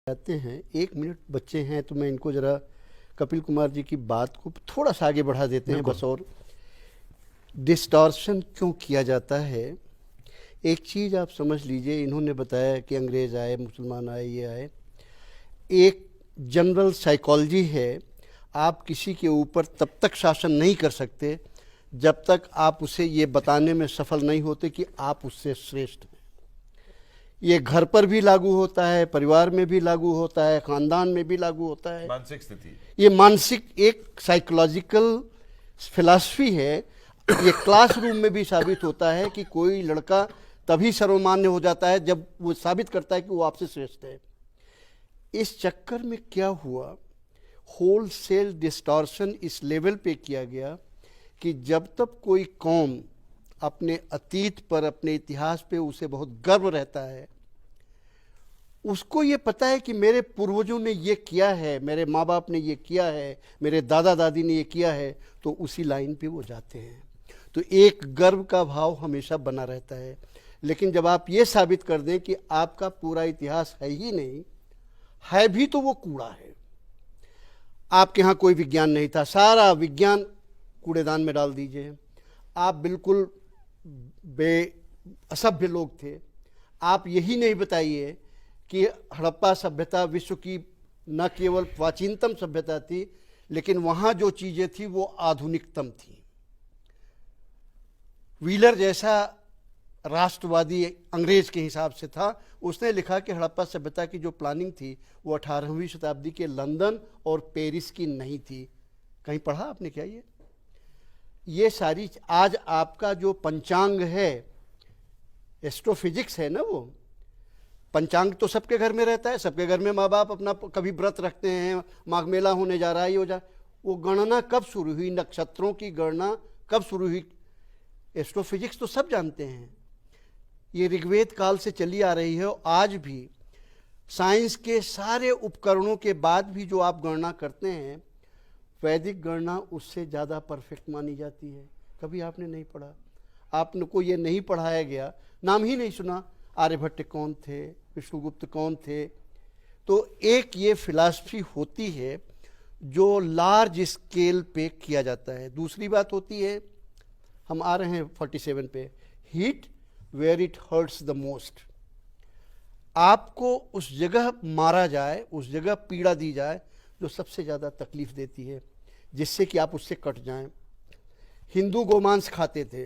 जाते हैं। 1 मिनट बच्चे हैं तो मैं इनको जरा कपिल कुमार जी की बात को थोड़ा सा आगे बढ़ा देते हैं बस। और डिस्टॉर्शन क्यों किया जाता है, एक चीज़ आप समझ लीजिए। इन्होंने बताया कि अंग्रेज़ आए, मुसलमान आए, ये आए। एक जनरल साइकोलॉजी है, आप किसी के ऊपर तब तक शासन नहीं कर सकते जब तक आप उसे ये बताने में सफल नहीं होते कि आप उससे श्रेष्ठ हैं। ये घर पर भी लागू होता है, परिवार में भी लागू होता है, खानदान में भी लागू होता है। मानसिक स्थिति, ये मानसिक एक साइकोलॉजिकल फिलॉसफी है। ये क्लासरूम में भी साबित होता है कि कोई लड़का तभी सर्वमान्य हो जाता है जब वो साबित करता है कि वो आपसे श्रेष्ठ है। इस चक्कर में क्या हुआ, होलसेल डिस्टॉर्शन इस लेवल पे किया गया कि जब तक कोई कौम अपने अतीत पर, अपने इतिहास पे उसे बहुत गर्व रहता है, उसको ये पता है कि मेरे पूर्वजों ने ये किया है, मेरे माँ बाप ने ये किया है, मेरे दादा दादी ने ये किया है, तो उसी लाइन पे वो जाते हैं। तो एक गर्व का भाव हमेशा बना रहता है। लेकिन जब आप ये साबित कर दें कि आपका पूरा इतिहास है ही नहीं, है भी तो वो कूड़ा है, आपके यहाँ कोई विज्ञान नहीं था, सारा विज्ञान कूड़ेदान में डाल दीजिए, आप बिल्कुल असभ्य लोग थे, आप यही नहीं बताइए कि हड़प्पा सभ्यता विश्व की न केवल प्राचीनतम सभ्यता थी, लेकिन वहाँ जो चीज़ें थी वो आधुनिकतम थी। व्हीलर जैसा राष्ट्रवादी अंग्रेज के हिसाब से था, उसने लिखा कि हड़प्पा सभ्यता की जो प्लानिंग थी वो 18वीं शताब्दी के लंदन और पेरिस की नहीं थी। कहीं पढ़ा आपने क्या ये सारी? आज आपका जो पंचांग है, एस्ट्रोफिजिक्स है ना, वो पंचांग तो सबके घर में रहता है, सबके घर में माँ बाप अपना कभी व्रत रखते हैं, माघ मेला होने जा रहा है, ये हो जा, वो गणना कब शुरू हुई, नक्षत्रों की गणना कब शुरू हुई, एस्ट्रोफिजिक्स तो सब जानते हैं। ये ऋग्वेद काल से चली आ रही है और आज भी साइंस के सारे उपकरणों के बाद भी जो आप गणना करते हैं, वैदिक गणना उससे ज़्यादा परफेक्ट मानी जाती है। कभी आपने नहीं पढ़ा, आपने को ये नहीं पढ़ाया गया, नाम ही नहीं सुना, आर्यभट्ट कौन थे, विष्णुगुप्त कौन थे। तो एक ये फिलॉसफी होती है जो लार्ज स्केल पे किया जाता है। दूसरी बात होती है, हम आ रहे हैं 47 पे, heat where it hurts the most. आपको उस जगह मारा जाए, उस जगह पीड़ा दी जाए जो सबसे ज़्यादा तकलीफ देती है, जिससे कि आप उससे कट जाएं। हिंदू गोमांस खाते थे,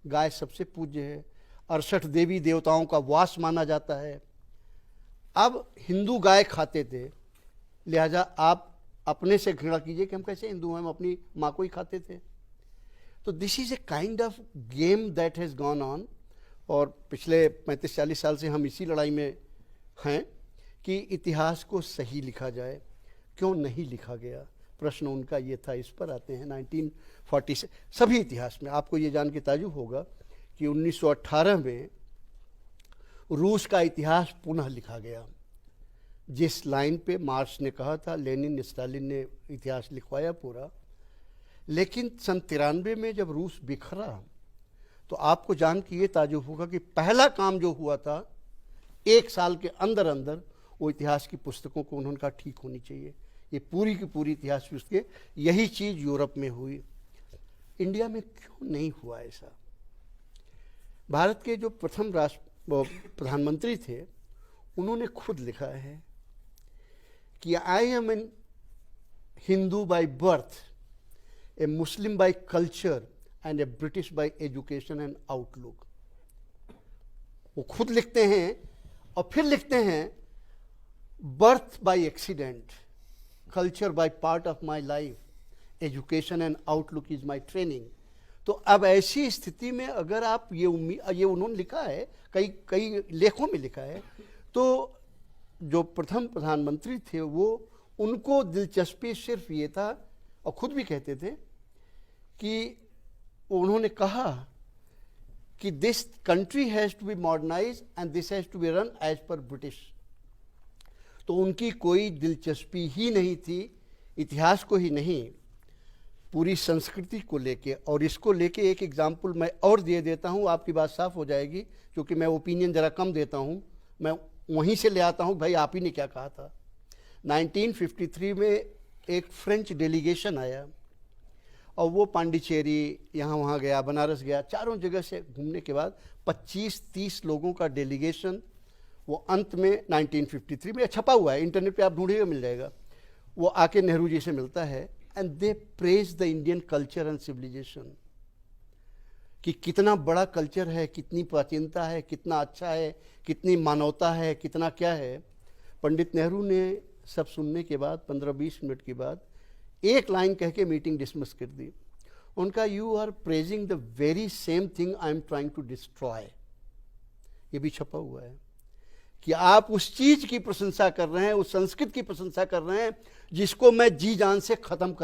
गाय सबसे पूज्य है, 68 देवी देवताओं का वास माना जाता है। अब हिंदू गाय खाते थे, लिहाजा आप अपने से घृणा कीजिए कि हम कैसे हिंदू हैं, हम अपनी माँ को ही खाते थे। तो this is a kind of game that has gone on. और पिछले 35-40 साल से हम इसी लड़ाई में हैं कि इतिहास को सही लिखा जाए। क्यों नहीं लिखा गया, प्रश्न उनका ये था। इस पर आते हैं 1940 से सभी इतिहास में। आपको ये जान के ताज्जुब होगा कि 1918 में रूस का इतिहास पुनः लिखा गया। जिस लाइन पे मार्क्स ने कहा था, लेनिन स्टालिन ने इतिहास लिखवाया पूरा। लेकिन सन 93 में जब रूस बिखरा तो आपको जान के ये ताज्जुब होगा कि पहला काम जो हुआ था, 1 साल के अंदर अंदर वो इतिहास की पुस्तकों को उन्होंने कहा ठीक होनी चाहिए। ये पूरी की पूरी इतिहास की उसके, यही चीज़ यूरोप में हुई। इंडिया में क्यों नहीं हुआ ऐसा? भारत के जो प्रथम प्रधानमंत्री थे, उन्होंने खुद लिखा है कि I am an Hindu by birth, a Muslim by culture and a British by education and outlook. वो खुद लिखते हैं और फिर लिखते हैं birth by accident, culture by part of my life, education and outlook is my training. तो अब ऐसी स्थिति में अगर आप ये उन्होंने लिखा है, कई लेखों में लिखा है, तो जो प्रथम प्रधानमंत्री थे वो, उनको दिलचस्पी सिर्फ ये था, और खुद भी कहते थे कि उन्होंने कहा कि this country has to be modernize and this has to be run as per British. तो उनकी कोई दिलचस्पी ही नहीं थी इतिहास को ही नहीं, पूरी संस्कृति को लेके। और इसको लेके एक एग्जाम्पल मैं और दे देता हूँ, आपकी बात साफ हो जाएगी, क्योंकि मैं ओपिनियन ज़रा कम देता हूँ। मैं वहीं से ले आता हूँ, भाई आप ही ने क्या कहा था। 1953 में एक फ्रेंच डेलीगेशन आया और वो पांडिचेरी यहाँ वहाँ गया, बनारस गया, चारों जगह से घूमने के बाद 25-30 लोगों का डेलीगेशन वो अंत में 1953 में छपा हुआ है, इंटरनेट पे आप ढूंढिएगा मिल जाएगा। वो आके नेहरू जी से मिलता है and they praise the Indian culture and civilization कि कितना बड़ा कल्चर है, कितनी प्राचीनता है, कितना अच्छा है, कितनी मानवता है, कितना क्या है। पंडित नेहरू ने सब सुनने के बाद 15-20 मिनट के बाद एक लाइन कह के मीटिंग डिसमिस कर दी। उनका you are praising the very same thing I am trying to destroy, ये भी छपा हुआ है कि आप उस चीज की प्रशंसा कर रहे हैं, उस संस्कृत की प्रशंसा कर रहे हैं जिसको मैं जी जान से खत्म कर